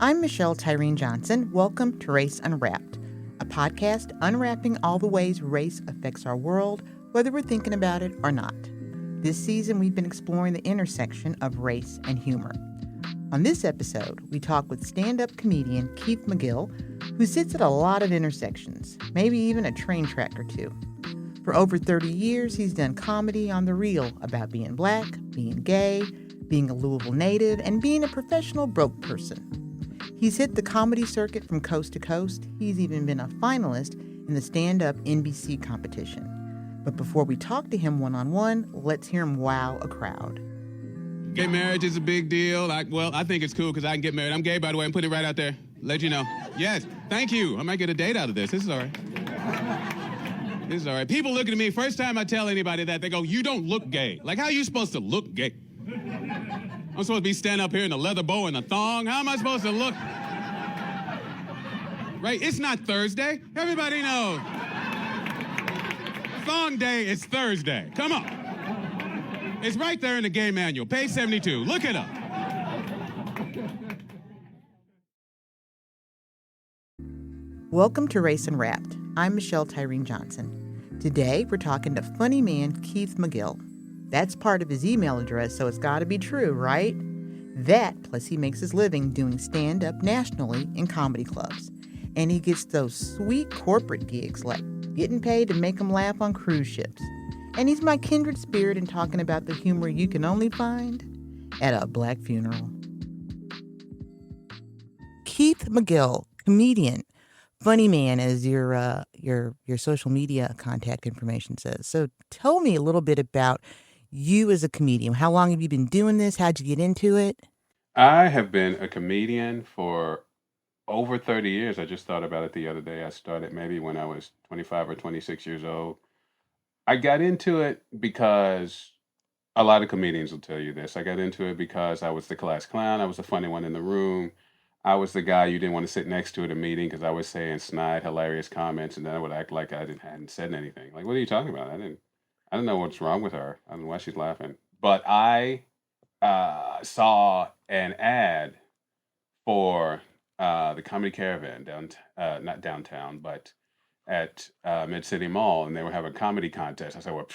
I'm Michelle Tyreen Johnson. Welcome to Race Unwrapped, a podcast unwrapping all the ways race affects our world, whether we're thinking about it or not. This season, we've been exploring the intersection of race and humor. On this episode, we talk with stand-up comedian Keith McGill, who sits at a lot of intersections, maybe even a train track or two. For over 30 years, he's done comedy on the real about being black, being gay, being a Louisville native, and being a professional broke person. He's hit the comedy circuit from coast to coast. He's even been a finalist in the stand-up NBC competition. But before we talk to him one-on-one, let's hear him wow a crowd. Gay marriage is a big deal. I think it's cool because I can get married. I'm gay, by the way. I'm putting it right out there. Let you know. Yes, thank you. I might get a date out of this. This is all right. This is all right. People look at me, first time I tell anybody that, they go, you don't look gay. Like, how are you supposed to look gay? I'm supposed to be standing up here in a leather bow and a thong? How am I supposed to look? Right? It's not Thursday. Everybody knows. Thong day is Thursday. Come on. It's right there in the gay manual, page 72. Look it up. Welcome to Race Unwrapped. I'm Michelle Tyreen Johnson. Today, we're talking to funny man Keith McGill. That's part of his email address, so it's got to be true, right? That, plus he makes his living doing stand-up nationally in comedy clubs. And he gets those sweet corporate gigs like getting paid to make him laugh on cruise ships. And he's my kindred spirit in talking about the humor you can only find at a black funeral. Keith McGill, comedian, funny man, as your social media contact information says. So tell me a little bit about you as a comedian. How long have you been doing this? How'd you get into it? I have been a comedian for over 30 years. I just thought about it the other day. I started maybe when I was 25 or 26 years old. I got into it because a lot of comedians will tell you this. I got into it because I was the class clown. I was the funny one in the room. I was the guy you didn't want to sit next to at a meeting because I was saying snide, hilarious comments, and then I would act like I hadn't said anything. Like, what are you talking about? I don't know what's wrong with her. I don't know why she's laughing. But I saw an ad for the Comedy Caravan not downtown, but at Mid-City Mall, and they were having a comedy contest. I said, well,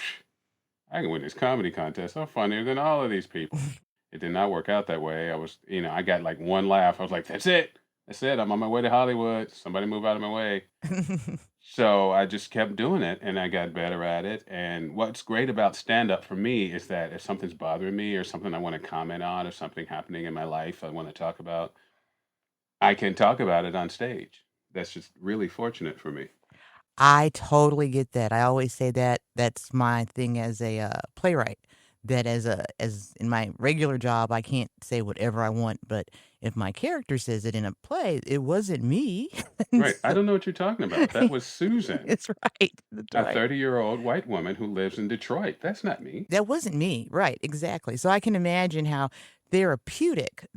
I can win this comedy contest. I'm funnier than all of these people. It did not work out that way. I got like one laugh. I was like, that's it. I'm on my way to Hollywood. Somebody move out of my way. So I just kept doing it, and I got better at it. And what's great about stand-up for me is that if something's bothering me or something I want to comment on or something happening in my life I want to talk about, I can talk about it on stage. That's just really fortunate for me. I totally get that. I always say that that's my thing as a playwright. That as in my regular job, I can't say whatever I want, but if my character says it in a play, it wasn't me. And Right. I don't know what you're talking about. That was Susan, it's right. That's a right. 30-year-old white woman who lives in Detroit. That's not me. That wasn't me. Right, exactly. So I can imagine how therapeutic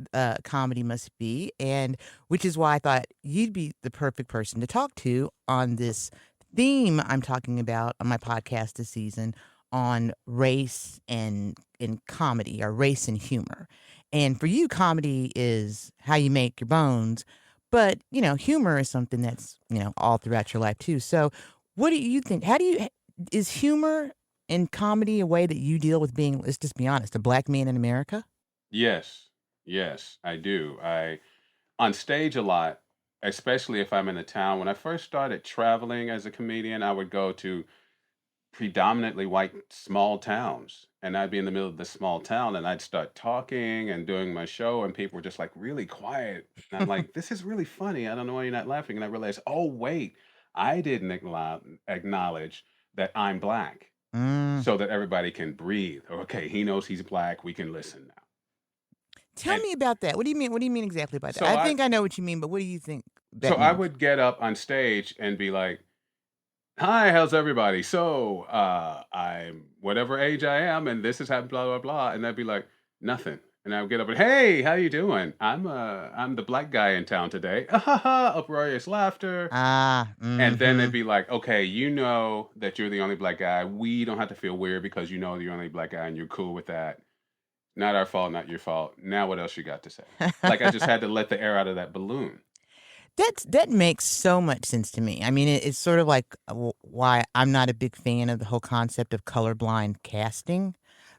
comedy must be, and which is why I thought you'd be the perfect person to talk to on this theme I'm talking about on my podcast this season on race and in comedy, or race and humor. And for you, comedy is how you make your bones, but humor is something that's all throughout your life too. So what do you think? Is humor in comedy a way that you deal with being, let's just be honest, a black man in America? Yes. Yes, I do. On stage a lot, especially if I'm in a town. When I first started traveling as a comedian, I would go to predominantly white small towns, and I'd be in the middle of the small town and I'd start talking and doing my show, and people were just like really quiet, and I'm like, this is really funny, I don't know why you're not laughing. And I realized, oh wait, I didn't acknowledge that I'm black, Mm. so that everybody can breathe. Okay, he knows he's black, we can listen now. Tell And me about that. What do you mean? What do you mean exactly by that? so I I think I know what you mean, but what do you think so that I means? would get up on stage and be like, hi, how's everybody? So, I'm whatever age I am, and this is happened, blah blah blah, and they'd be like, nothing, and I would get up and, hey, how you doing? I'm the black guy in town today. Ah, ha, ha, uproarious laughter, Ah, and then they'd mm-hmm. be like, okay, you know that you're the only black guy. We don't have to feel weird because you know you're the only black guy, and you're cool with that. Not our fault, not your fault. Now what else you got to say? Like I just had to let the air out of that balloon. That makes so much sense to me. I mean, it's sort of like why I'm not a big fan of the whole concept of colorblind casting,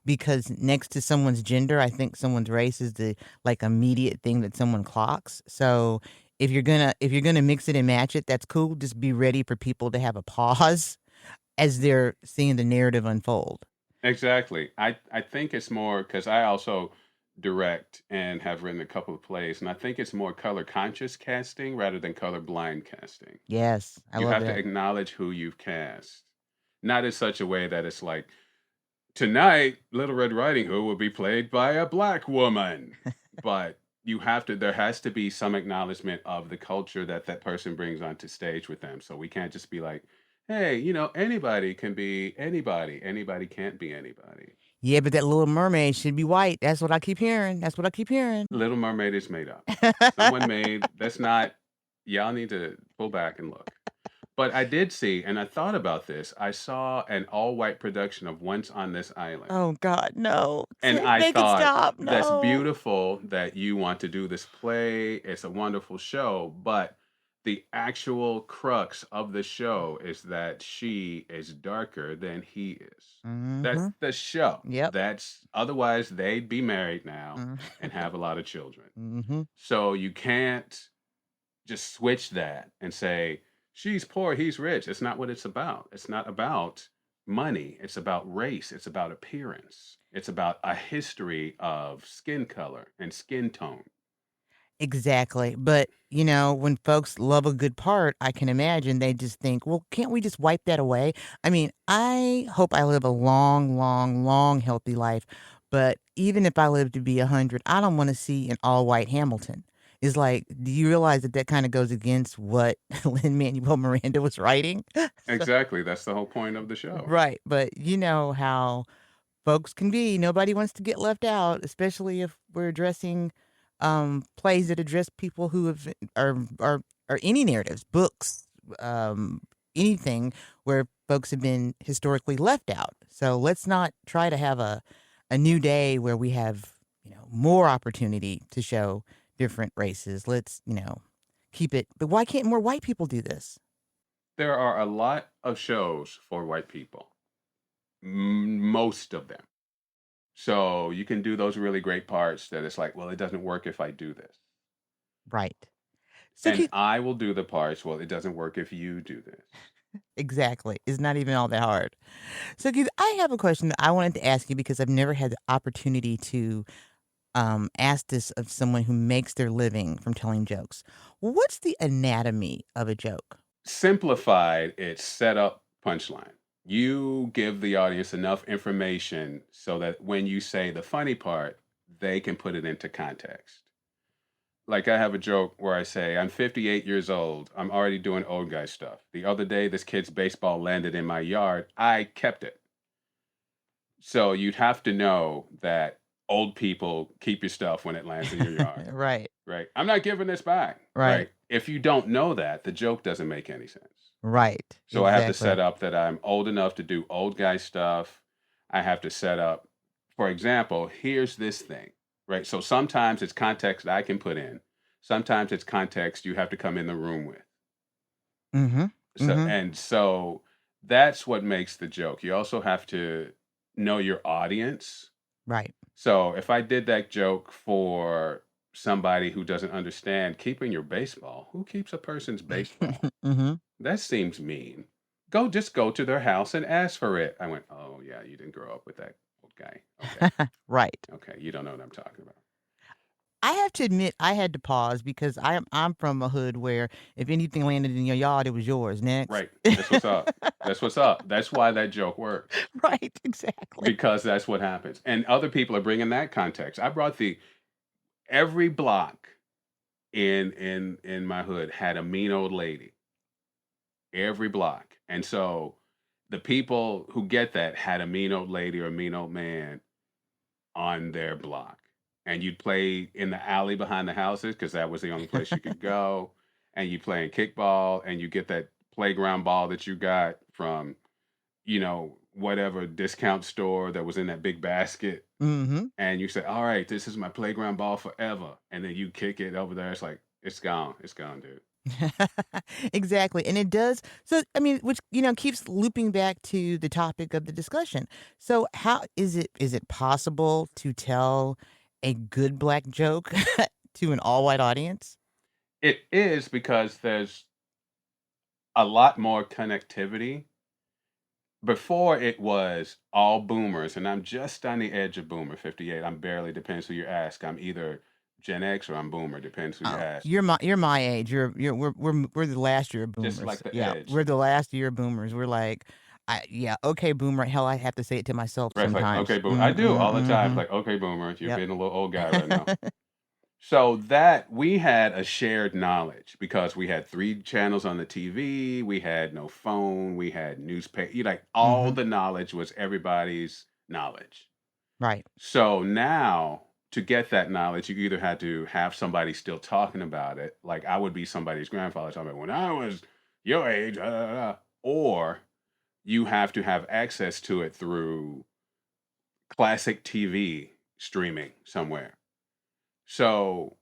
because next to someone's gender, I think someone's race is the like immediate thing that someone clocks. So if you're gonna mix it and match it, that's cool. Just be ready for people to have a pause as they're seeing the narrative unfold. Exactly. I think it's more because I also direct and have written a couple of plays, and I think it's more color conscious casting rather than color blind casting. Yes, I You love have to that. acknowledge who you've cast, not in such a way that it's like tonight, Little Red Riding Hood will be played by a black woman, but you have to. There has to be some acknowledgement of the culture that that person brings onto stage with them. So we can't just be like, hey, anybody can be anybody. Anybody can't be anybody. Yeah, but that Little Mermaid should be white. That's what I keep hearing. That's what I keep hearing. Little Mermaid is made up. Someone made that's not. Y'all need to pull back and look. But I did see, and I thought about this. I saw an all-white production of Once on This Island. Oh God, no. And I Make it thought, stop. that's No. beautiful that you want to do this play. It's a wonderful show, but the actual crux of the show is that she is darker than he is. That's Mm-hmm. the show. Yep. That's otherwise they'd be married now Mm-hmm. and have a lot of children. Mm-hmm. So you can't just switch that and say she's poor, he's rich. It's not what it's about. It's not about money. It's about race. It's about appearance. It's about a history of skin color and skin tone. Exactly. But, when folks love a good part, I can imagine they just think, well, can't we just wipe that away? I mean, I hope I live a long, long, long, healthy life. But even if I live to be 100, I don't want to see an all white Hamilton. It's like, do you realize that kind of goes against what Lin-Manuel Miranda was writing? So, Exactly. That's the whole point of the show. right. But you know how folks can be. Nobody wants to get left out, especially if we're addressing plays that address people who have or any narratives, books, um, anything where folks have been historically left out. So let's not try to have a new day where we have more opportunity to show different races. Let's keep it. But why can't more white people do this? There are a lot of shows for white people, most of them. So you can do those really great parts that it's like, well, it doesn't work if I do this. Right. So And Keith, I will do the parts, well, it doesn't work if you do this. exactly. It's not even all that hard. So Keith, I have a question that I wanted to ask you because I've never had the opportunity to ask this of someone who makes their living from telling jokes. What's the anatomy of a joke? Simplified, it's setup, punchline. You give the audience enough information so that when you say the funny part, they can put it into context. Like I have a joke where I say, I'm 58 years old. I'm already doing old guy stuff. The other day, this kid's baseball landed in my yard. I kept it. So you'd have to know that old people keep your stuff when it lands in your yard. Right. Right. I'm not giving this back. Right. If you don't know that, the joke doesn't make any sense. Right. So I have to Exactly. set up that I'm old enough to do old guy stuff. I have to set up, for example, here's this thing, right? So sometimes it's context I can put in. Sometimes it's context you have to come in the room with. Mm-hmm. So that's what makes the joke. You also have to know your audience. Right. So if I did that joke for somebody who doesn't understand keeping your baseball, who keeps a person's baseball? Mm-hmm. That seems mean. Just go to their house and ask for it. I went, oh yeah, you didn't grow up with that old guy. Okay, Right. okay, you don't know what I'm talking about. I have to admit, I had to pause because I'm from a hood where if anything landed in your yard, it was yours. Next. Right. That's what's up. That's what's up. That's why that joke works. Right. Exactly. Because that's what happens. And other people are bringing that context. I brought every block in my hood had a mean old lady. Every block. And so the people who get that had a mean old lady or a mean old man on their block. And you'd play in the alley behind the houses because that was the only place you could go. And you play in kickball and you get that playground ball that you got from, whatever discount store that was in that big basket, Mm-hmm. and you say, "All right, this is my playground ball forever," and then you kick it over there. It's like it's gone, dude. Exactly. And it does. So, I mean, which, keeps looping back to the topic of the discussion. So, how is it possible to tell a good black joke to an all white audience? It is because there's a lot more connectivity. Before it was all boomers, and I'm just on the edge of boomer, 58. I'm barely, depends who you ask. I'm either Gen X or I'm boomer, depends who you Oh, ask. you're my age. We're the last year of Just boomers. like the Yeah, edge. we're the last year of boomers. We're like, yeah, okay, boomer. Hell, I have to say it to myself Right, it's like, okay, sometimes. boomer. I do all the time. It's Mm-hmm. like, okay, boomer, you're Yep. being a little old guy right now. So that we had a shared knowledge because we had 3 channels on the TV, we had no phone, we had newspaper. Like all Mm-hmm. the knowledge was everybody's knowledge. Right. So now to get that knowledge, you either had to have somebody still talking about it, like I would be somebody's grandfather talking about when I was your age, or you have to have access to it through classic TV streaming somewhere. So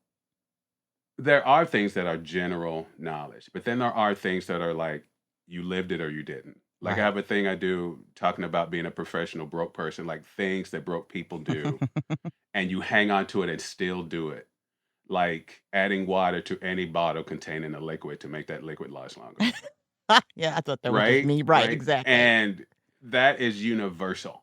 there are things that are general knowledge, but then there are things that are like you lived it or you didn't. Like I Right. have a thing I do talking about being a professional broke person, like things that broke people do, and you hang on to it and still do it. Like adding water to any bottle containing a liquid to make that liquid last longer. Yeah, I thought that was just Right? me. Right. Right? Exactly. And that is universal.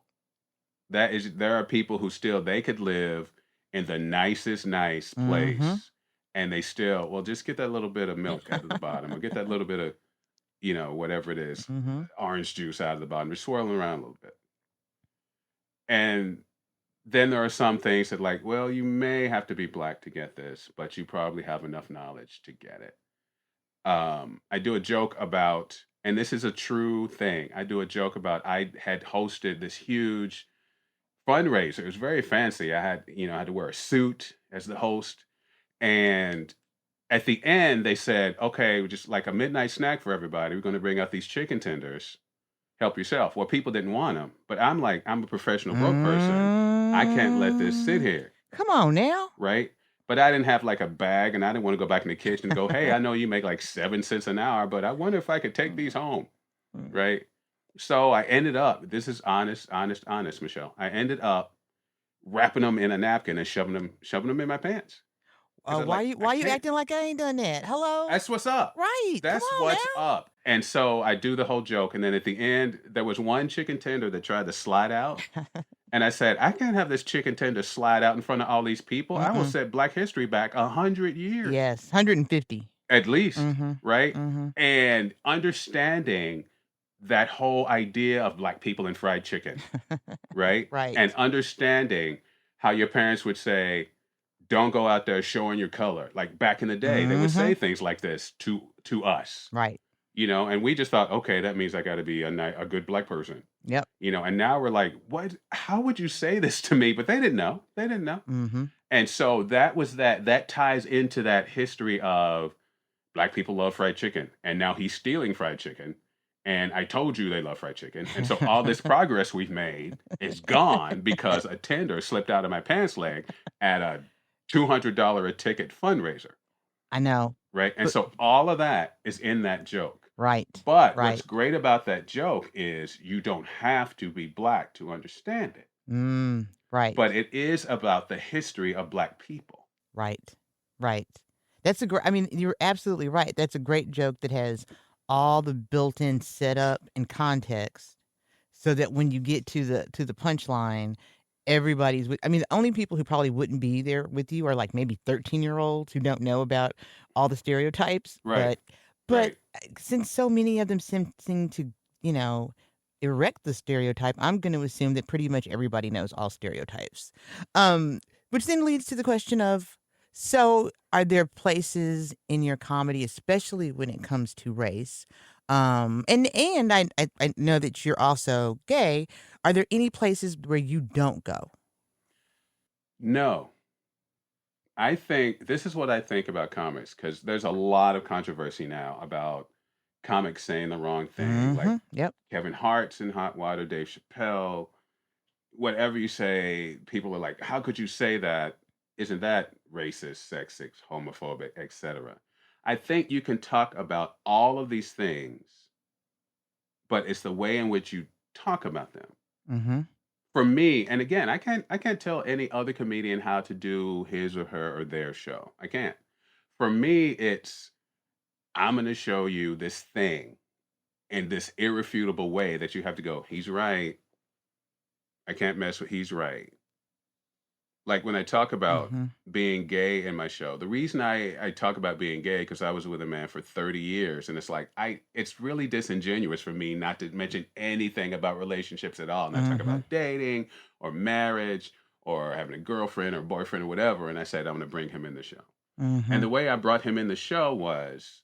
There are people who still they could live in the nicest nice Mm-hmm. place and they still well just get that little bit of milk out of the bottom or get that little bit of whatever it is, Mm-hmm. orange juice out of the bottom, just swirling around a little bit. And then there are some things that like, well, you may have to be black to get this, but you probably have enough knowledge to get it. I do a joke about, and this is a true thing. I do a joke about I had hosted this huge fundraiser. It was very fancy. I had to wear a suit as the host. And at the end, they said, okay, just like a midnight snack for everybody, we're going to bring out these chicken tenders. Help yourself. Well, people didn't want them. But I'm like, I'm a professional broke person. I can't let this sit Mm, here. come on now. Right. But I didn't have like a bag and I didn't want to go back in the kitchen and go, hey, I know you make like 7 cents an hour, but I wonder if I could take these home. Mm. Right. So I ended up, this is honest, Michelle. I ended up wrapping them in a napkin and shoving them in my pants. Because I Why like you I why you can't. acting like I ain't done that? Hello? That's what's up. Right. Come That's on what's now. up. And so I do the whole joke, and then at the end, there was one chicken tender that tried to slide out, and I said, I can't have this chicken tender slide out in front of all these people. I will Mm-mm. set Black History back 100 years, Yes. 150. at least, Mm-hmm. right? Mm-hmm. And understanding that whole idea of Black people and fried chicken, right? Right. And understanding how your parents would say, don't go out there showing your color. Like back in the day, they would Mm-hmm. say things like this to us, Right. and we just thought, okay, that means I got to be a good Black person, Yep. and now we're like, what? How would you say this to me? But they didn't know. They didn't know. Mm-hmm. And so that ties into that history of Black people love fried chicken, and now he's stealing fried chicken. And I told you they love fried chicken. And so all this progress we've made is gone because a tender slipped out of my pants leg at a $200 a ticket fundraiser, I know. right? And But so all of that is in that joke. right. But what's Right. great about that joke is you don't have to be Black to understand it. Right. But it is about the history of Black people. Right. Right. That's a great, I mean, you're absolutely right. That's a great joke that has all the built-in setup and context so that when you get to the punchline, everybody's with, I mean, the only people who probably wouldn't be there with you are like maybe 13-year-olds who don't know about all the stereotypes, Right, but right. since so many of them seem to, you know, erect the stereotype, I'm going to assume that pretty much everybody knows all stereotypes. Which then leads to the question of, so are there places in your comedy, especially when it comes to race? And I know that you're also gay. Are there any places where you don't go? No, I think this is what I think about comics because there's a lot of controversy now about comics saying the wrong thing, like Yep. Kevin Hart's in Hot Water, Dave Chappelle. Whatever you say, people are like, "How could you say that? Isn't that racist, sexist, homophobic, etc.?" I think you can talk about all of these things, but it's the way in which you talk about them. Mm-hmm. For me, and again, I can't tell any other comedian how to do his or her or their show. I can't. For me, it's I'm going to show you this thing in this irrefutable way that you have to go, he's right. I can't mess with he's right. Like when I talk about Mm-hmm. being gay in my show, the reason I talk about being gay because I was with a man for 30 years, and it's like it's really disingenuous for me not to mention anything about relationships at all, not talk Mm-hmm. about dating or marriage or having a girlfriend or boyfriend or whatever. And I said I'm going to bring him in the show, and Mm-hmm. the way I brought him in the show was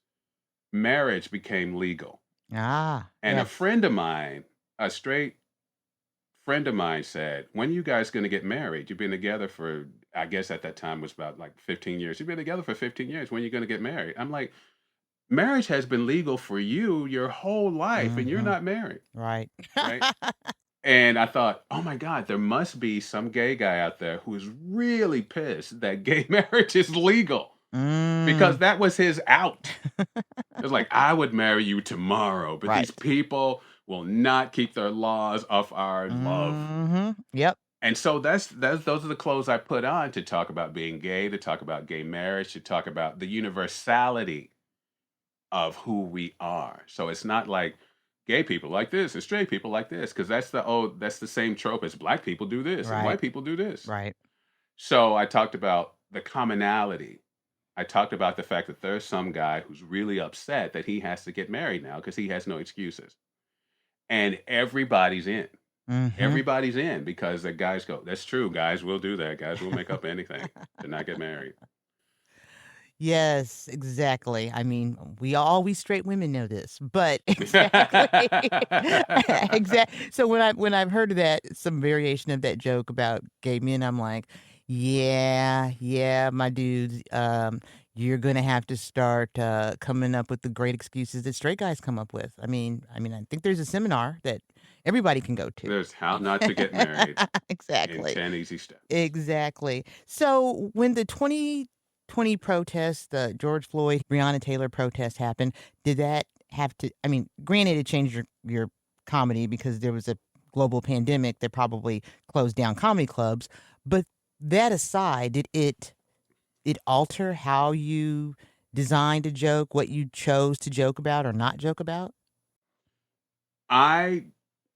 marriage became legal, Ah, and a yes. friend of mine, a straight friend of mine said, "When are you guys going to get married? You've been together for, I guess at that time was about like 15 years. You've been together for 15 years. When are you going to get married?" I'm like, marriage has been legal for you your whole life and you're Mm-hmm. not married, Right. right? And I thought, oh my God, there must be some gay guy out there who is really pissed that gay marriage is legal because Mm. that was his out. It was like, I would marry you tomorrow, but these Right. people will not keep their laws of our love. Mm-hmm. Yep. And so those are the clothes I put on to talk about being gay, to talk about gay marriage, to talk about the universality of who we are. So it's not like gay people like this and straight people like this, because that's the same trope as black people do this and Right. white people do this. Right. So I talked about the commonality. I talked about the fact that there's some guy who's really upset that he has to get married now because he has no excuses. And everybody's in. Mm-hmm. Everybody's in because the guys go, that's true. Guys will do that. Guys will make up anything to not get married. Yes, exactly. I mean, we straight women know this, but exactly, exactly. So when I've heard of that, some variation of that joke about gay men, I'm like, yeah, yeah, my dudes, you're gonna have to start coming up with the great excuses that straight guys come up with. I think there's a seminar that everybody can go to. There's how not to get married in Exactly. 10 easy steps. Exactly. So when the 2020 protests, the George Floyd, Breonna Taylor protest happened, did that have to, I mean, granted it changed your comedy because there was a global pandemic that probably closed down comedy clubs, but that aside, did it alter how you designed a joke, what you chose to joke about or not joke about? I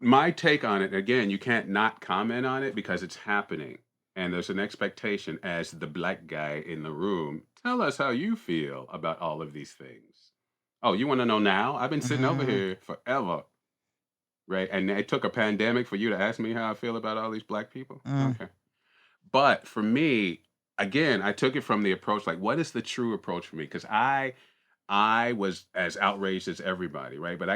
My take on it, again, you can't not comment on it because it's happening. And there's an expectation as the black guy in the room. Tell us how you feel about all of these things. Oh, you want to know now? I've been sitting over Mhm. here forever, right? And it took a pandemic for you to ask me how I feel about all these black people. Mm. Okay. But for me, again, I took it from the approach like, what is the true approach for me? Because I was as outraged as everybody, right? But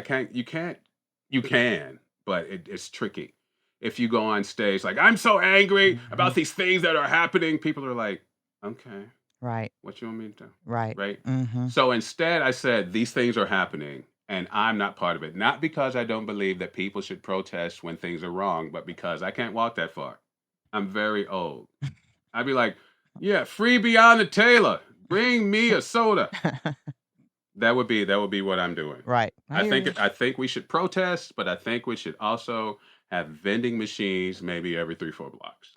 you can, but it's tricky. If you go on stage like, I'm so angry Mhm. about these things that are happening, people are like, okay, Right. what you want me to do? Right. Right? Mhm. So instead, I said, these things are happening and I'm not part of it. Not because I don't believe that people should protest when things are wrong, but because I can't walk that far. I'm very old. I'd be like, yeah, free Breonna Taylor. Bring me a soda. That would be what I'm doing. Right. I I hear you. think I think we should protest, but I think we should also have vending machines maybe every 3-4 blocks.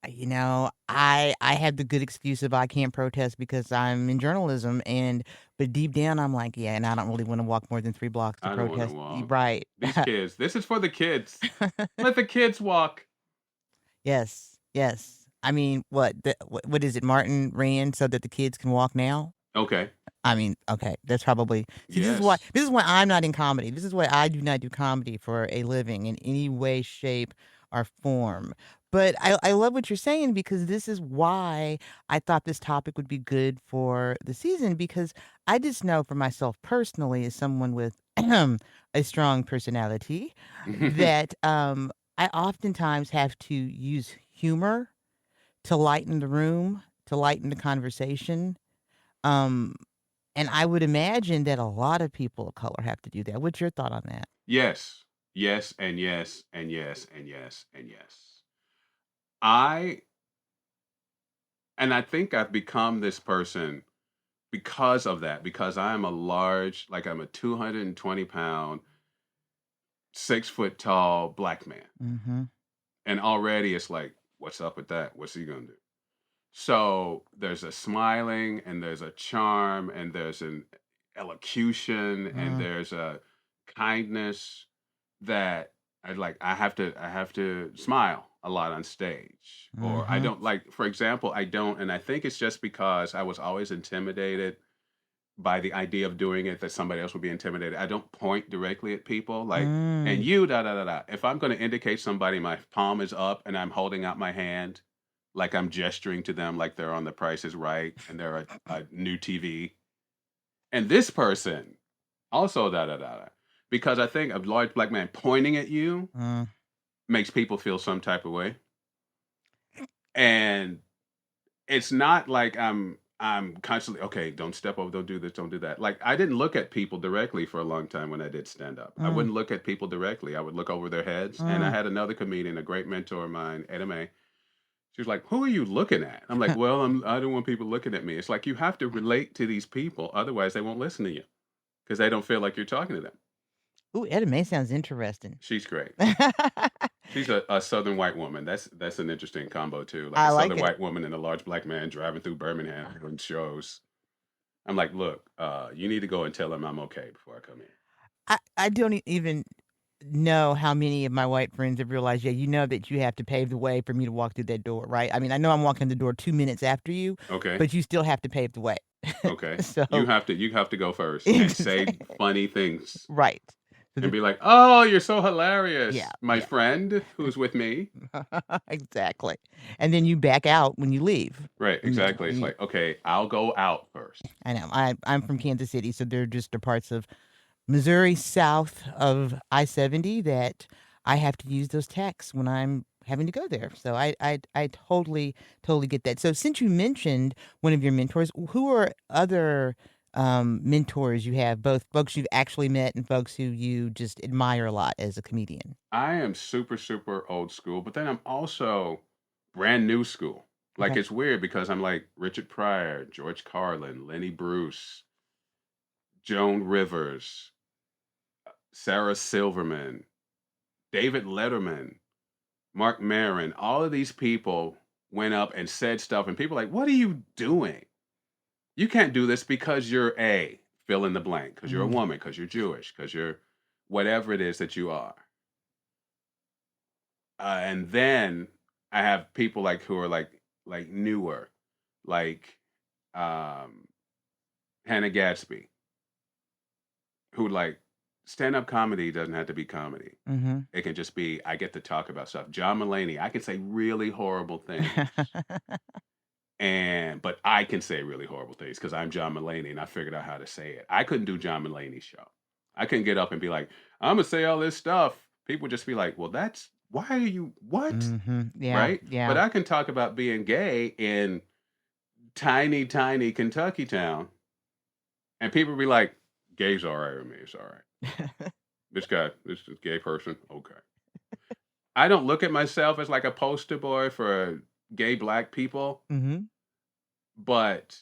I have the good excuse of I can't protest because I'm in journalism, but deep down I'm like, yeah, and I don't really want to walk more than 3 blocks to I don't want to protest. walk. Right. These kids, this is for the kids. Let the kids walk. Yes. Yes. I mean, what is it? Martin ran so that the kids can walk now. Okay. I mean, okay, that's probably see. Yes. This is why I'm not in comedy. This is why I do not do comedy for a living in any way, shape, or form. But I love what you're saying because this is why I thought this topic would be good for the season because I just know for myself personally, as someone with a strong personality, that I oftentimes have to use humor to lighten the room, to lighten the conversation. Um, And I would imagine that a lot of people of color have to do that. What's your thought on that? Yes, yes, and yes, and yes, and yes, and yes. I I think I've become this person because of that, because I am a large, like I'm a 220-pound, 6 foot tall black man. Mm-hmm. And already it's like, what's up with that? What's he gonna do? So there's a smiling and there's a charm and there's an elocution and Mm, there's a kindness that I have to smile a lot on stage. Or I mm-hmm. don't like, for example, I don't, and I think it's just because I was always intimidated by the idea of doing it, that somebody else would be intimidated. I don't point directly at people like, and Mm. you da da da da. If I'm going to indicate somebody, my palm is up and I'm holding out my hand, like I'm gesturing to them, like they're on The Price is Right and they're a new TV. And this person also da da da da. Because I think a large black man pointing at you Mm. makes people feel some type of way. And it's not like I'm constantly, okay, don't step over, don't do this, don't do that. Like I didn't look at people directly for a long time when I did stand up. I Mm. wouldn't look at people directly. I would look over their heads. And I Mm. had another comedian, a great mentor of mine, Edda Mae. She was like, "Who are you looking at?" I'm like, "Well, I don't want people looking at me." It's like you have to relate to these people, otherwise they won't listen to you because they don't feel like you're talking to them. Ooh, Etta May sounds interesting. She's great. She's a southern white woman. That's an interesting combo too. Like I a like southern it. white woman and a large black man driving through Birmingham doing shows. I'm like, look, you need to go and tell him I'm okay before I come in. I don't even know how many of my white friends have realized, yeah, you know that you have to pave the way for me to walk through that door, right? I mean, I know I'm walking the door 2 minutes after you, Okay, but you still have to pave the way. okay. So, You have to go first and say exactly. funny things Right. So and the, be like, "Oh, you're so yeah, hilarious, my yeah. friend who's with me." Exactly. And then you back out when you leave. Right, You know, exactly. It's like, okay, I'll go out first. I know. I'm from Kansas City, so there are just the parts of Missouri south of I-70 that I have to use those texts when I'm having to go there. So I totally get that. So since you mentioned one of your mentors, who are other mentors you have, both folks you've actually met and folks who you just admire a lot as a comedian? I am super, super old school, but then I'm also brand new school. Like Okay. it's weird because I'm like Richard Pryor, George Carlin, Lenny Bruce, Joan Rivers, Sarah Silverman, David Letterman, Mark Maron. All of these people went up and said stuff, and people are like, "What are you doing? You can't do this because you're a fill in the blank, because you're a Mm, woman, because you're Jewish, because you're whatever it is that you are." And then I have people like who are like newer, like um, Hannah Gadsby, who like stand up comedy doesn't have to be comedy. mm-hmm. It can just be I get to talk about stuff. John Mulaney, I can say really horrible things, and but I can say really horrible things because I'm John Mulaney and I figured out how to say it. I couldn't do John Mulaney's show. I couldn't get up and be like, I'm gonna say all this stuff. People just be like, well, that's why are you what? Mm-hmm. Yeah, Right? But yeah. I can talk about being gay in tiny, tiny Kentucky town, and people be like, "Gay's all right with me. It's all right. This gay person, okay." I don't look at myself as like a poster boy for gay black people, Mm-hmm. but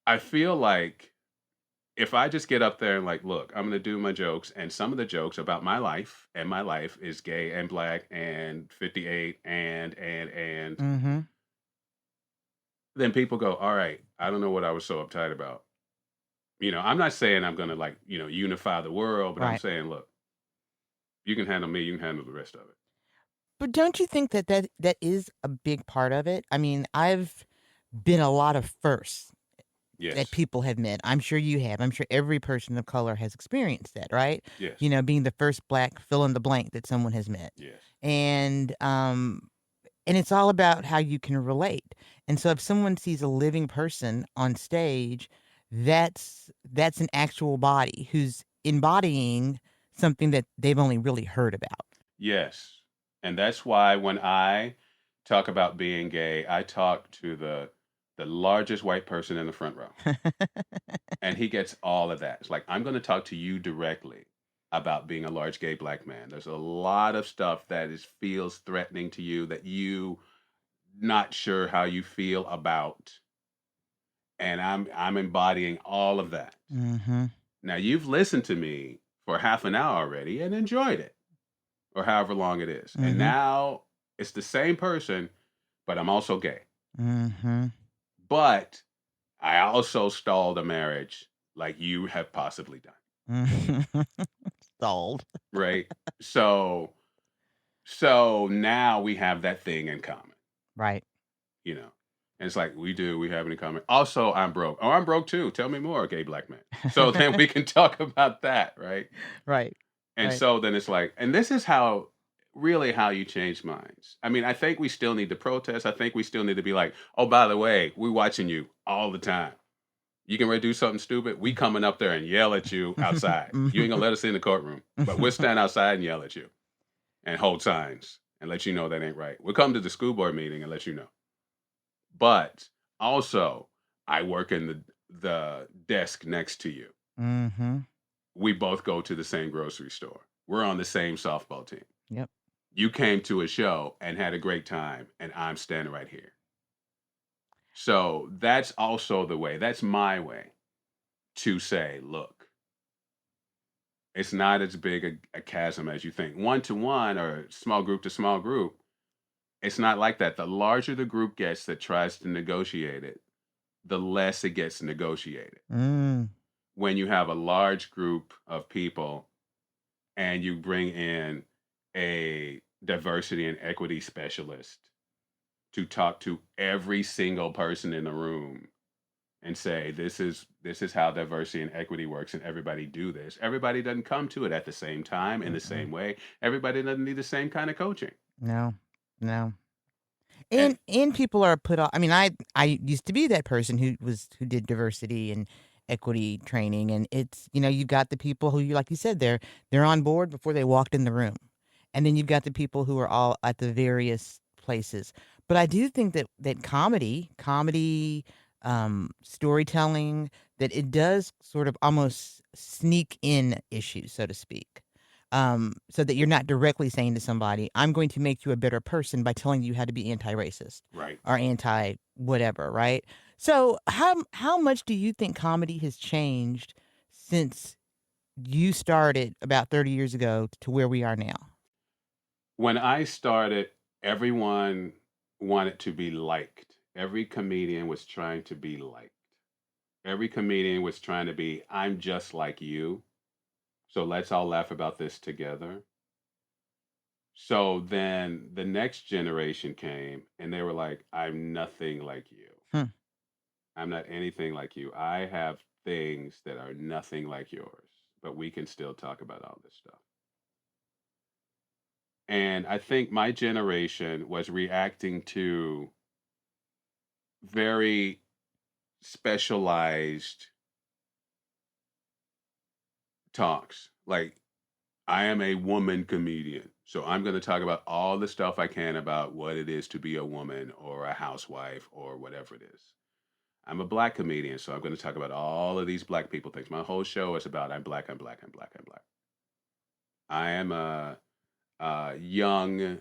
I feel like if I just get up there and like, look, I'm gonna do my jokes, and some of the jokes about my life, and my life is gay and black and 58 and Mm-hmm. then people go, all right, I don't know what I was so uptight about. I'm not saying I'm gonna like, unify the world, but I'm Right. saying, look, you can handle me, you can handle the rest of it. But don't you think that is a big part of it? I mean, I've been a lot of firsts that Yes, people have met. I'm sure you have. I'm sure every person of color has experienced that, right? yes, You know, being the first black fill in the blank that someone has met. yes, And and it's all about how you can relate. And so if someone sees a living person on stage, that's an actual body who's embodying something that they've only really heard about. yes. And that's why when I talk about being gay, I talk to the the largest white person in the front row. And he gets all of that. It's like, I'm going to talk to you directly about being a large gay black man. There's a lot of stuff that feels threatening to you that you not sure how you feel about. And I'm embodying all of that. Mm-hmm. Now you've listened to me for half an hour already and enjoyed it, or however long it is. And Mm-hmm. now it's the same person, but I'm also gay. Mm-hmm. But I also stalled a marriage like you have possibly done. Stalled. Right? So now we have that thing in common, Right. you know. And it's like we have it in common. Also, I'm broke. Oh, I'm broke too. Tell me more, gay black man. So then we can talk about that, right? Right. And Right. so then it's like, and this is how you change minds. I mean, I think we still need to protest. I think we still need to be like, oh, by the way, we're watching you all the time. You can ready to do something stupid? We coming up there and yell at you outside. You ain't gonna let us in the courtroom, but we'll stand outside and yell at you and hold signs and let you know that ain't right. We'll come to the school board meeting and let you know. But also, I work in the desk next to you. Mm-hmm. We both go to the same grocery store. We're on the same softball team. Yep. You came to a show and had a great time, and I'm standing right here. So that's also the way. That's my way to say, look, it's not as big a chasm as you think. One-to-one or small group to small group, it's not like that. The larger the group gets that tries to negotiate it, the less it gets negotiated. Mm. When you have a large group of people and you bring in a diversity and equity specialist to talk to every single person in the room and say, this is how diversity and equity works, and everybody do this. Everybody doesn't come to it at the same time in the same way. Everybody doesn't need the same kind of coaching. No. No. And And people are put off. I mean, I used to be that person who did diversity and equity training, and it's, you've got the people who, like you said, they're on board before they walked in the room, and then you've got the people who are all at the various places. But I do think that comedy, storytelling, that it does sort of almost sneak in issues, so to speak. So that you're not directly saying to somebody, I'm going to make you a better person by telling you how to be anti-racist right. or anti-whatever, right? So how much do you think comedy has changed since you started about 30 years ago to where we are now? When I started, everyone wanted to be liked. Every comedian was trying to be liked. Every comedian was trying to be, I'm just like you. So let's all laugh about this together. So then the next generation came and they were like, I'm nothing like you. I'm not anything like you. I have things that are nothing like yours, but we can still talk about all this stuff. And I think my generation was reacting to very specialized talks. Like, I am a woman comedian, so I'm going to talk about all the stuff I can about what it is to be a woman or a housewife or whatever it is. I'm a black comedian, so I'm going to talk about all of these black people things. My whole show is about I'm black, I'm black, I'm black, I'm black. I am a young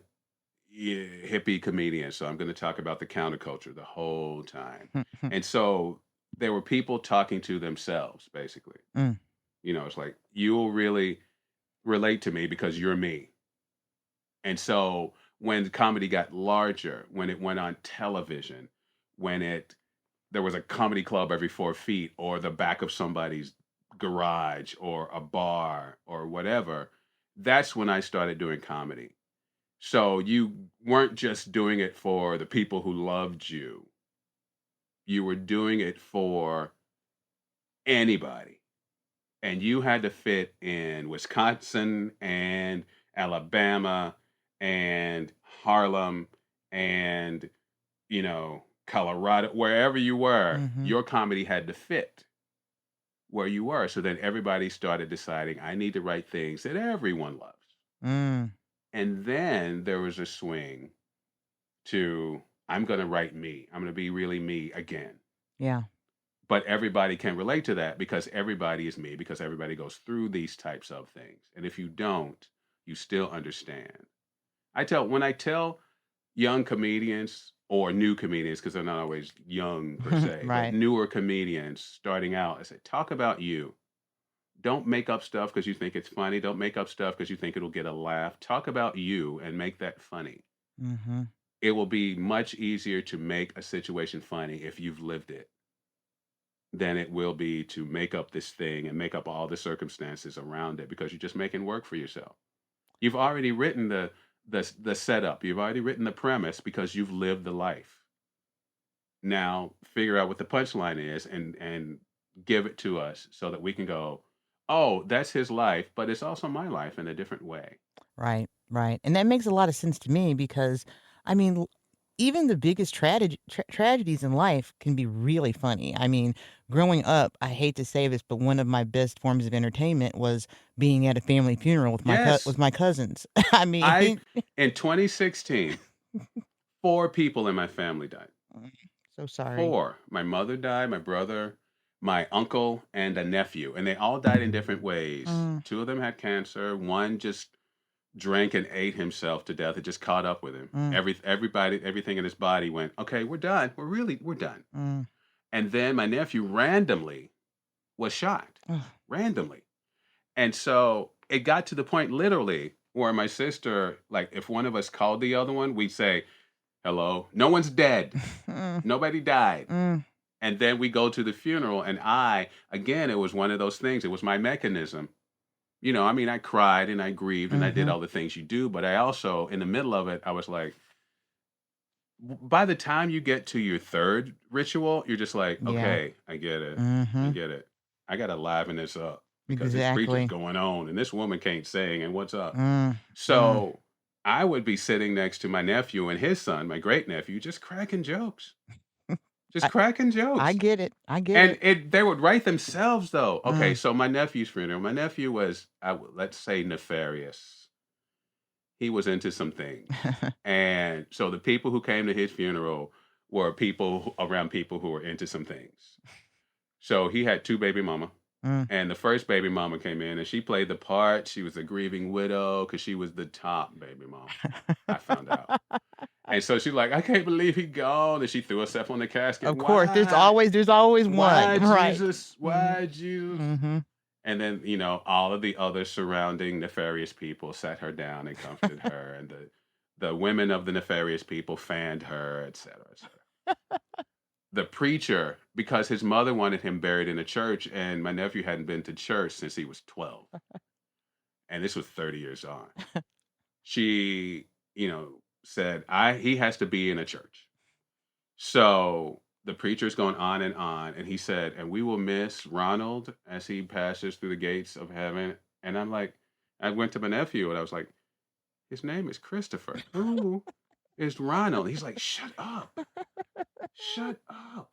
hippie comedian, so I'm going to talk about the counterculture the whole time. And so there were people talking to themselves, basically. Mm. It's like, you'll really relate to me because you're me. And so when comedy got larger, when it went on television, when there was a comedy club every 4 feet or the back of somebody's garage or a bar or whatever, that's when I started doing comedy. So you weren't just doing it for the people who loved you. You were doing it for anybody. And you had to fit in Wisconsin and Alabama and Harlem and, Colorado, wherever you were, your comedy had to fit where you were. So then everybody started deciding, I need to write things that everyone loves. Mm. And then there was a swing to I'm going to write me. I'm going to be really me again. Yeah. But everybody can relate to that because everybody is me, because everybody goes through these types of things. And if you don't, you still understand. When I tell young comedians or new comedians, because they're not always young per se, but Right. newer comedians starting out, I say, talk about you. Don't make up stuff because you think it's funny. Don't make up stuff because you think it'll get a laugh. Talk about you and make that funny. Mm-hmm. It will be much easier to make a situation funny if you've lived it than it will be to make up this thing and make up all the circumstances around it because you're just making work for yourself. You've already written the setup. You've already written the premise because you've lived the life. Now figure out what the punchline is and give it to us so that we can go, oh, that's his life, but it's also my life in a different way. Right, right. And that makes a lot of sense to me because, I mean, even the biggest tragedies in life can be really funny. I mean, growing up, I hate to say this, but one of my best forms of entertainment was being at a family funeral with Yes. with my cousins. I mean, In 2016, 4 people in my family died. so sorry. 4. My mother died, my brother, my uncle, and a nephew. And they all died in different ways. 2 of them had cancer. One just drank and ate himself to death. It just caught up with him. Everything in his body went, okay, we're done. We're done. And then my nephew randomly was shot. Randomly. And so it got to the point literally where my sister, like if one of us called the other one, we'd say, hello, no one's dead. Nobody died. And then we go to the funeral and again, it was one of those things. It was my mechanism. You know, I mean, I cried and I grieved and I did all the things you do, but I also, in the middle of it, I was like, by the time you get to your 3rd ritual, you're just like, Yeah. okay, I get it. I get it. I got to liven this up because this Exactly. preacher's going on and this woman can't sing and what's up. So I would be sitting next to my nephew and his son, my great nephew, just cracking jokes. Just cracking jokes. I get it. I get it. And they would write themselves though. Okay, so my nephew's funeral. My nephew was, let's say, nefarious. He was into some things. And so the people who came to his funeral were people around people who were into some things. So he had 2 baby mama. And the first baby mama came in and she played the part. She was a grieving widow because she was the top baby mama. I found out. And so she's like, I can't believe he gone. And she threw herself on the casket. Of course, there's always one. Why, Right. Jesus? Why, Jesus? And then, you know, all of the other surrounding nefarious people sat her down and comforted her. And the women of the nefarious people fanned her, et cetera, et cetera. The preacher, because his mother wanted him buried in a church, and my nephew hadn't been to church since he was 12. And this was 30 years on. She, you know, said, he has to be in a church. So the preacher's going on, and he said, and we will miss Ronald as he passes through the gates of heaven. And I'm like, I went to my nephew, and I was like, his name is Christopher. Who is Ronald? He's like, shut up. Shut up.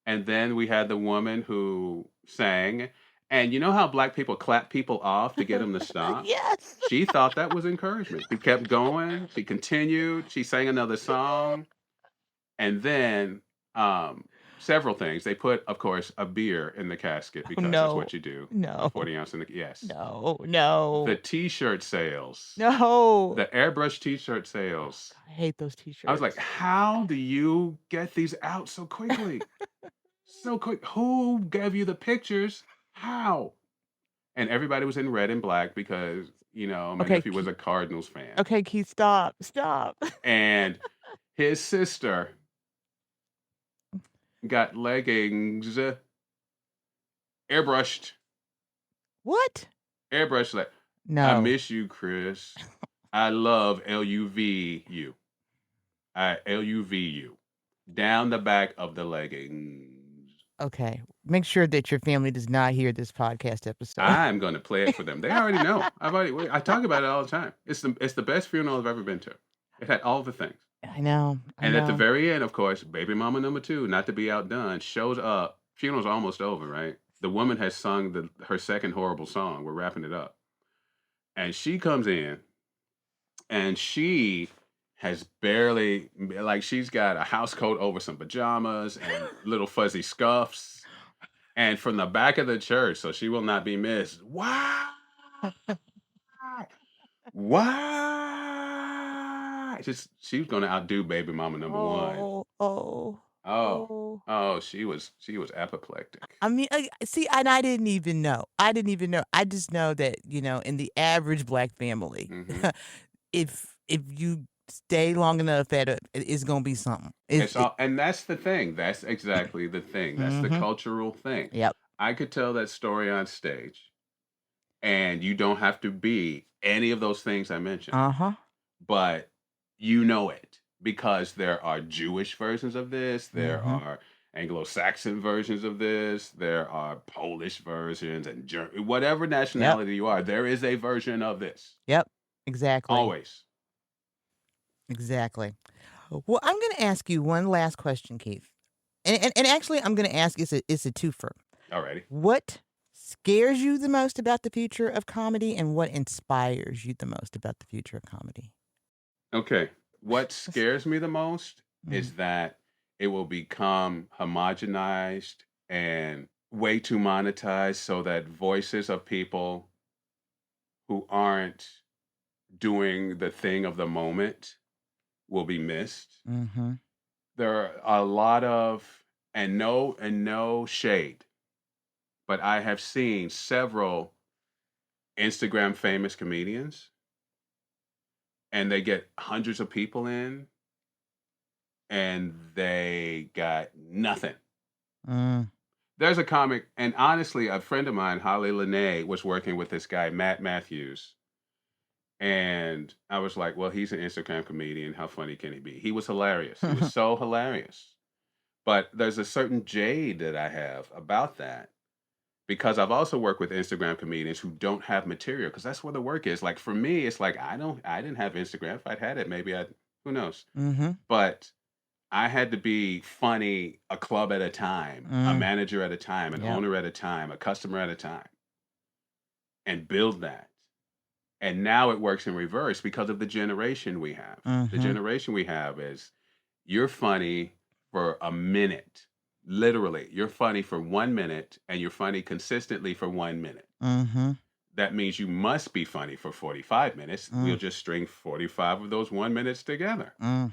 And then we had the woman who sang. And you know how black people clap people off to get them to stop? Yes. She thought that was encouragement. She kept going. She continued. She sang another song. And then several things. They put, of course, a beer in the casket because that's what you do. No. 40 ounce in the, yes. No. The t-shirt sales. No. The airbrush t-shirt sales. I hate those t-shirts. I was like, how do you get these out so quickly? So quick. Who gave you the pictures? How? And everybody was in red and black because, you know, my nephew was a Cardinals fan. Okay, Keith, stop. And his sister got leggings airbrushed. What? Airbrushed. Like, No. I miss you, Chris. I love LUV-U. LUV-U. Down the back of the leggings. Okay. Make sure that your family does not hear this podcast episode. I'm going to play it for them. They already know. I talk about it all the time. It's the best funeral I've ever been to. It had all the things. I know. And at the very end, of course, baby mama number 2, not to be outdone, shows up. Funeral's almost over, right? The woman has sung her second horrible song. We're wrapping it up. And she comes in and she has barely, like, she's got a house coat over some pajamas and little fuzzy scuffs. And from the back of the church, so she will not be missed. Why? Why? Just she was gonna outdo baby mama number one. Oh, oh, Oh, oh. oh, she was apoplectic. I mean, see, and I didn't even know. I didn't even know. I just know that, in the average Black family, Hmm. if you stay long enough at it's gonna be something. It's all, and that's the thing. That's exactly the thing. That's the Mm-hmm. cultural thing. Yep. I could tell that story on stage, and you don't have to be any of those things I mentioned, Uh-huh. but you know it because there are Jewish versions of this, there Mm-hmm. are Anglo-Saxon versions of this, there are Polish versions, and whatever Yep. nationality you are, there is a version of this. Yep. Exactly. Always. Exactly. Well, I'm going to ask you one last question, Keith. And actually, I'm going to ask, it's a twofer. Alrighty. What scares you the most about the future of comedy, and what inspires you the most about the future of comedy? Okay. What scares me the most Mm. is that it will become homogenized and way too monetized so that voices of people who aren't doing the thing of the moment will be missed. Mm-hmm. There are a lot of, and no shade, but I have seen several Instagram famous comedians and they get hundreds of people in and they got nothing. Mm. There's a comic, and honestly, a friend of mine, Holly Lene, was working with this guy, Matt Matthews. And I was like, well, he's an Instagram comedian. How funny can he be? He was hilarious. He was so hilarious. But there's a certain jade that I have about that because I've also worked with Instagram comedians who don't have material because that's where the work is. Like for me, it's like I didn't have Instagram. If I'd had it, maybe who knows. Mm-hmm. But I had to be funny a club at a time, a Mm. manager at a time, an Yep. owner at a time, a customer at a time, and build that. And now it works in reverse because of the generation we have. The Mm-hmm. generation we have is you're funny for a minute. Literally, you're funny for 1 minute and you're funny consistently for 1 minute. Mm-hmm. That means you must be funny for 45 minutes. We'll just string 45 of those 1 minutes together. Mm.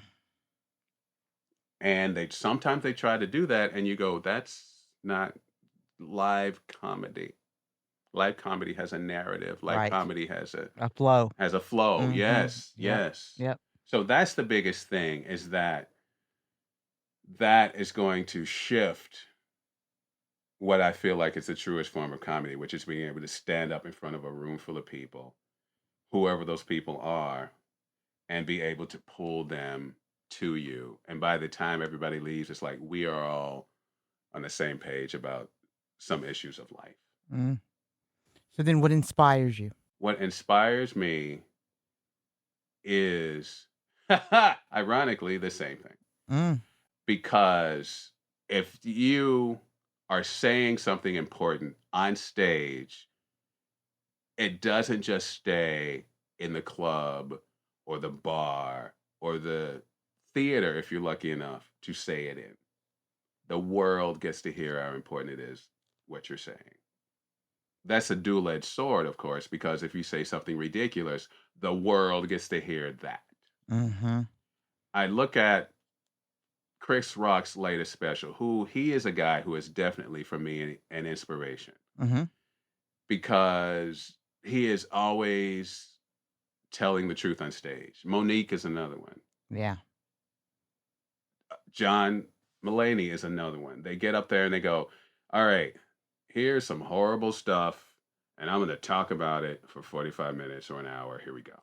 And sometimes they try to do that and you go, that's not live comedy. Live comedy has a narrative. Live Right. comedy has A flow. a flow. Mhm. Yes, Yep. yes. Yep. So that's the biggest thing is that is going to shift what I feel like is the truest form of comedy, which is being able to stand up in front of a room full of people, whoever those people are, and be able to pull them to you. And by the time everybody leaves, it's like we are all on the same page about some issues of life. Mm. So then what inspires you? What inspires me is, ironically, the same thing. Mm. Because if you are saying something important on stage, it doesn't just stay in the club or the bar or the theater if you're lucky enough to say it in. The world gets to hear how important it is what you're saying. That's a dual-edged sword, of course, because if you say something ridiculous, the world gets to hear that. Mm-hmm. I look at Chris Rock's latest special, who he is a guy who is definitely for me an inspiration Mm-hmm. because he is always telling the truth on stage. Monique is another one. Yeah. John Mulaney is another one. They get up there and they go, all right, here's some horrible stuff, and I'm going to talk about it for 45 minutes or an hour. Here we go.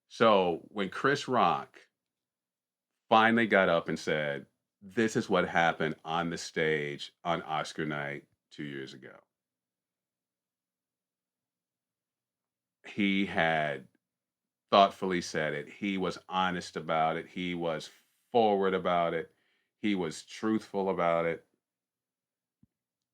So when Chris Rock finally got up and said, this is what happened on the stage on Oscar night 2 years ago. He had thoughtfully said it. He was honest about it. He was forward about it. He was truthful about it.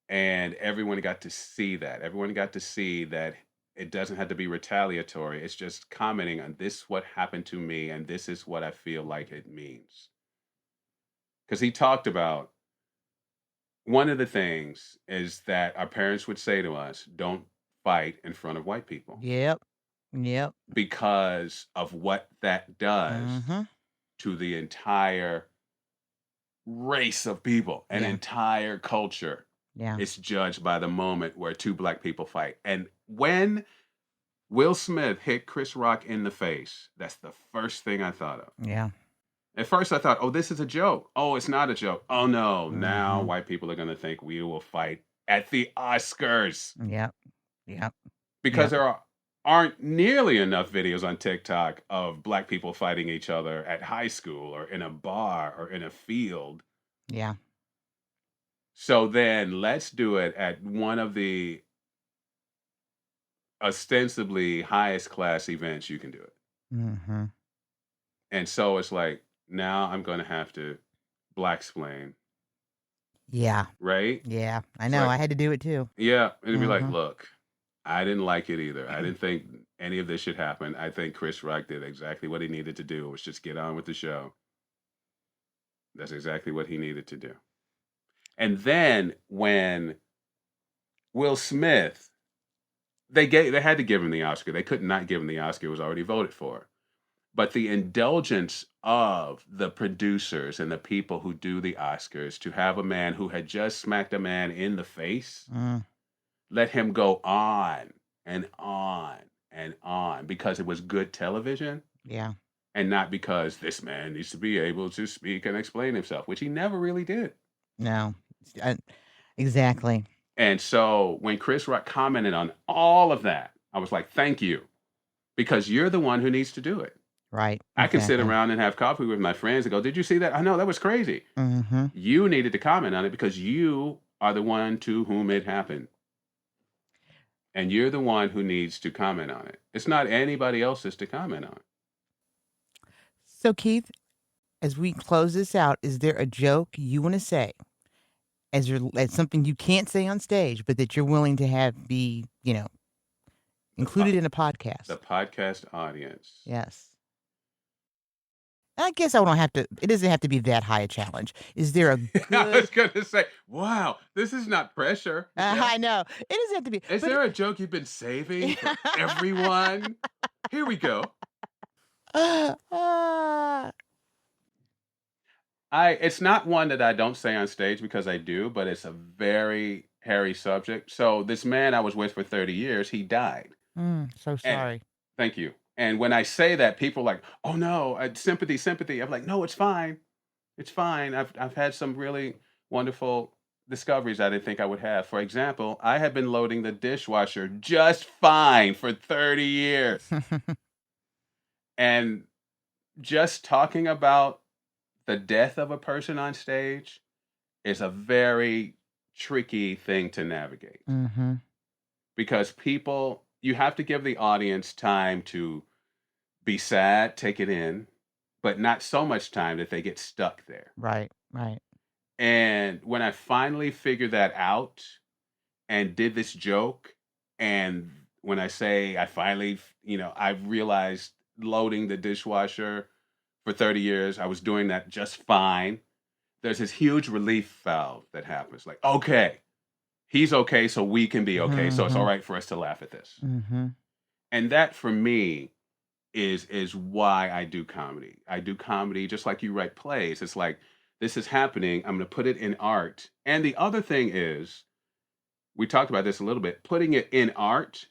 And everyone got to see that. Everyone got to see that It doesn't have to be retaliatory. It's just commenting on this, what happened to me, and this is what I feel like it means. Because he talked about one of the things is that our parents would say to us, don't fight in front of white people Yep. Yep. because of what that does Mm-hmm. to the entire race of people, an Yeah. entire culture. Yeah. It's judged by the moment where two black people fight. And when Will Smith hit Chris Rock in the face, that's the first thing I thought of. Yeah. At first, I thought, oh, this is a joke. Oh, it's not a joke. Oh, no. Now Mm-hmm. white people are going to think we will fight at the Oscars Yep. Yep. because Yep. there aren't nearly enough videos on TikTok of black people fighting each other at high school or in a bar or in a field. Yeah. So then let's do it at one of the ostensibly highest class events you can do it. Mm-hmm. And so it's like, now I'm going to have to black-splain, Yeah. right? Yeah. I It's know. like, I had to do it too. yeah, it'd be like, Mm-hmm. look, I didn't like it either. I didn't think any of this should happen. I think Chris Rock did exactly what he needed to do, was just get on with the show. That's exactly what he needed to do. And then when Will Smith, they had to give him the Oscar. They could not give him the Oscar. It was already voted for. But the indulgence of the producers and the people who do the Oscars to have a man who had just smacked a man in the face, let him go on and on and on because it was good television. Yeah. And not because this man needs to be able to speak and explain himself, which he never really did. No. Exactly. And so when Chris Rock commented on all of that, I was like, thank you, because you're the one who needs to do it. Right. I can sit Exactly. around and have coffee with my friends and go, did you see that? I know that was crazy. Mm-hmm. You needed to comment on it because you are the one to whom it happened. And you're the one who needs to comment on it. It's not anybody else's to comment on. So, Keith, as we close this out, is there a joke you want to say as something you can't say on stage, but that you're willing to have be, included in a podcast? The podcast audience. Yes. I guess I don't have to. It doesn't have to be that high a challenge. Is there a I was good? going to say, wow, this is not pressure. I know it doesn't have to be. Is but there a joke you've been saving for everyone? Here we go. It's not one that I don't say on stage because I do, but it's a very hairy subject. So this man I was with for 30 years, he died. So And sorry. thank you. And when I say that, people are like, "Oh no, sympathy, sympathy." I'm like, "No, it's fine. It's fine. I've had some really wonderful discoveries I didn't think I would have. For example, I have been loading the dishwasher just fine for 30 years. And just talking about the death of a person on stage is a very tricky thing to navigate Mm-hmm. because you have to give the audience time to be sad, take it in, but not so much time that they get stuck there. Right. Right. And when I finally figured that out and did this joke, and when I say I finally, I realized loading the dishwasher for 30 years, I was doing that just fine. There's this huge relief valve that happens. Like, okay, he's okay, so we can be okay. So it's all right for us to laugh at this. Mm-hmm. And that for me is why I do comedy. I do comedy just like you write plays. It's like, this is happening. I'm going to put it in art. And the other thing is, we talked about this a little bit, putting it in art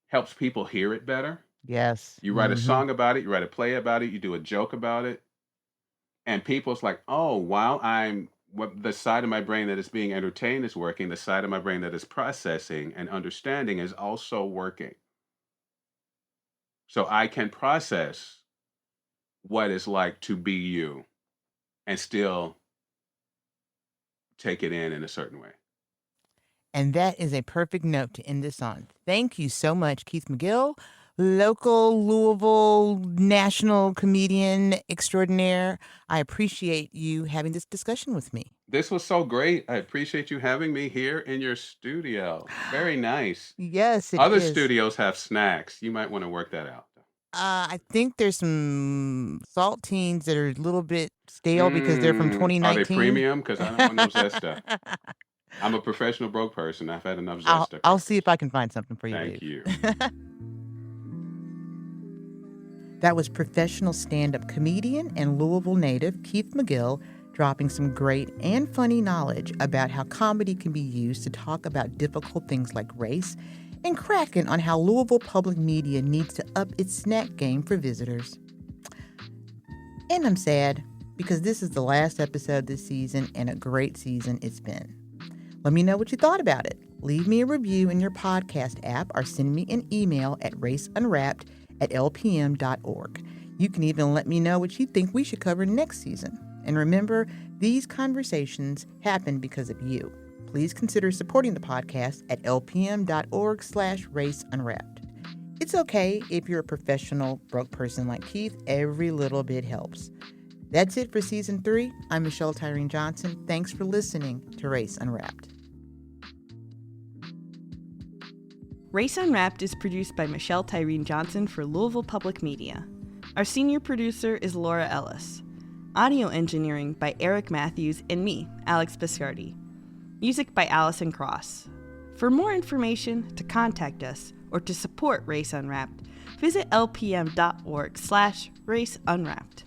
helps people hear it better. Yes. You write a song about it, you write a play about it, you do a joke about it. And people's like, oh, while the side of my brain that is being entertained is working, the side of my brain that is processing and understanding is also working. So I can process what it's like to be you and still take it in a certain way. And that is a perfect note to end this on. Thank you so much, Keith McGill, local Louisville national comedian extraordinaire. I appreciate you having this discussion with me. This was so great. I appreciate you having me here in your studio. Very nice. Yes, it Other is. studios have snacks. You might want to work that out. I think there's some saltines that are a little bit stale because they're from Are they 2019. premium? Because I don't want no Zesta. I'm a professional broke person. I've had enough Zesta. I'll see if I can find something for you, Thank Dave. you. That was professional stand-up comedian and Louisville native Keith McGill dropping some great and funny knowledge about how comedy can be used to talk about difficult things like race, and cracking on how Louisville public media needs to up its snack game for visitors. And I'm sad because this is the last episode this season, and a great season it's been. Let me know what you thought about it. Leave me a review in your podcast app or send me an email at raceunwrapped@lpm.org. You can even let me know what you think we should cover next season. And remember, these conversations happen because of you. Please consider supporting the podcast at lpm.org/raceunwrapped. It's okay if you're a professional broke person like Keith. Every little bit helps. That's it for Season 3. I'm Michelle Tyreen Johnson. Thanks for listening to Race Unwrapped. Race Unwrapped is produced by Michelle Tyreen Johnson for Louisville Public Media. Our senior producer is Laura Ellis. Audio engineering by Eric Matthews and me, Alex Biscardi. Music by Allison Cross. For more information, to contact us, or to support Race Unwrapped, visit lpm.org/raceunwrapped.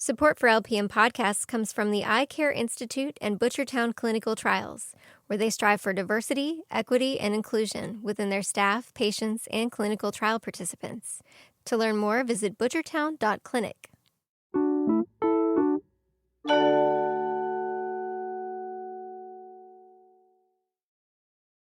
Support for LPM podcasts comes from the Eye Care Institute and Butchertown Clinical Trials, where they strive for diversity, equity, and inclusion within their staff, patients, and clinical trial participants. To learn more, visit butchertown.clinic.